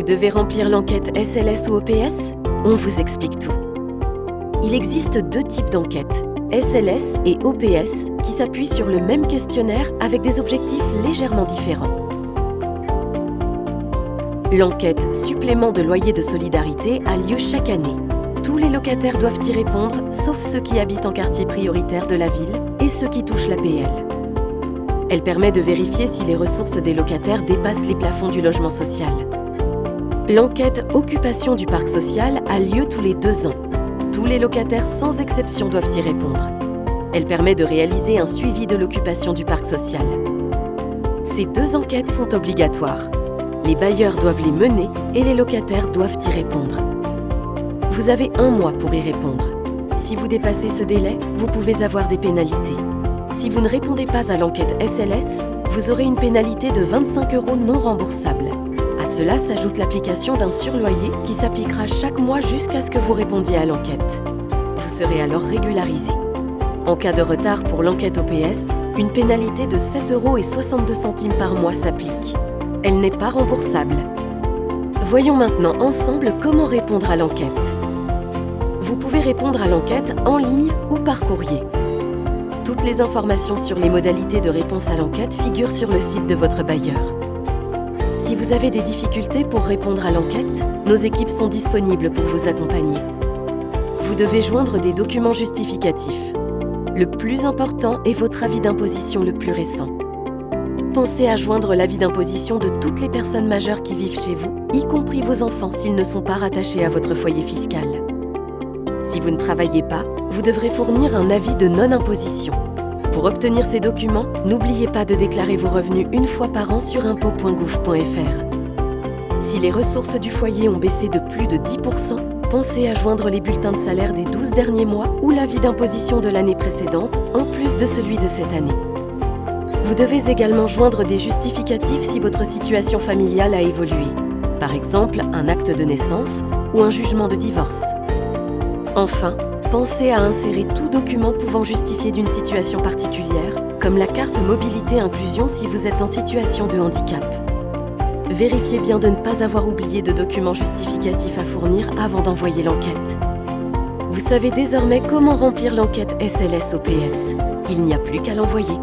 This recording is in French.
devez remplir l'enquête SLS ou OPS? On vous explique tout. Il existe deux types d'enquêtes, SLS et OPS, qui s'appuient sur le même questionnaire avec des objectifs légèrement différents. L'enquête Supplément de loyer de solidarité a lieu chaque année. Tous les locataires doivent y répondre, sauf ceux qui habitent en quartier prioritaire de la ville et ceux qui touchent l'APL. Elle permet de vérifier si les ressources des locataires dépassent les plafonds du logement social. L'enquête Occupation du parc social a lieu tous les 2 ans. Tous les locataires sans exception doivent y répondre. Elle permet de réaliser un suivi de l'occupation du parc social. Ces 2 enquêtes sont obligatoires. Les bailleurs doivent les mener et les locataires doivent y répondre. Vous avez 1 mois pour y répondre. Si vous dépassez ce délai, vous pouvez avoir des pénalités. Si vous ne répondez pas à l'enquête SLS, vous aurez une pénalité de 25 € non remboursable. À cela s'ajoute l'application d'un surloyer qui s'appliquera chaque mois jusqu'à ce que vous répondiez à l'enquête. Vous serez alors régularisé. En cas de retard pour l'enquête OPS, une pénalité de 7,62 € par mois s'applique. Elle n'est pas remboursable. Voyons maintenant ensemble comment répondre à l'enquête. Vous pouvez répondre à l'enquête en ligne ou par courrier. Toutes les informations sur les modalités de réponse à l'enquête figurent sur le site de votre bailleur. Si vous avez des difficultés pour répondre à l'enquête, nos équipes sont disponibles pour vous accompagner. Vous devez joindre des documents justificatifs. Le plus important est votre avis d'imposition le plus récent. Pensez à joindre l'avis d'imposition de toutes les personnes majeures qui vivent chez vous, y compris vos enfants s'ils ne sont pas rattachés à votre foyer fiscal. Si vous ne travaillez pas, vous devrez fournir un avis de non-imposition. Pour obtenir ces documents, n'oubliez pas de déclarer vos revenus 1 fois par an sur impôts.gouv.fr. Si les ressources du foyer ont baissé de plus de 10%, pensez à joindre les bulletins de salaire des 12 derniers mois ou l'avis d'imposition de l'année précédente, en plus de celui de cette année. Vous devez également joindre des justificatifs si votre situation familiale a évolué. Par exemple, un acte de naissance ou un jugement de divorce. Enfin, pensez à insérer tout document pouvant justifier d'une situation particulière, comme la carte mobilité inclusion si vous êtes en situation de handicap. Vérifiez bien de ne pas avoir oublié de documents justificatifs à fournir avant d'envoyer l'enquête. Vous savez désormais comment remplir l'enquête SLS-OPS. Il n'y a plus qu'à l'envoyer.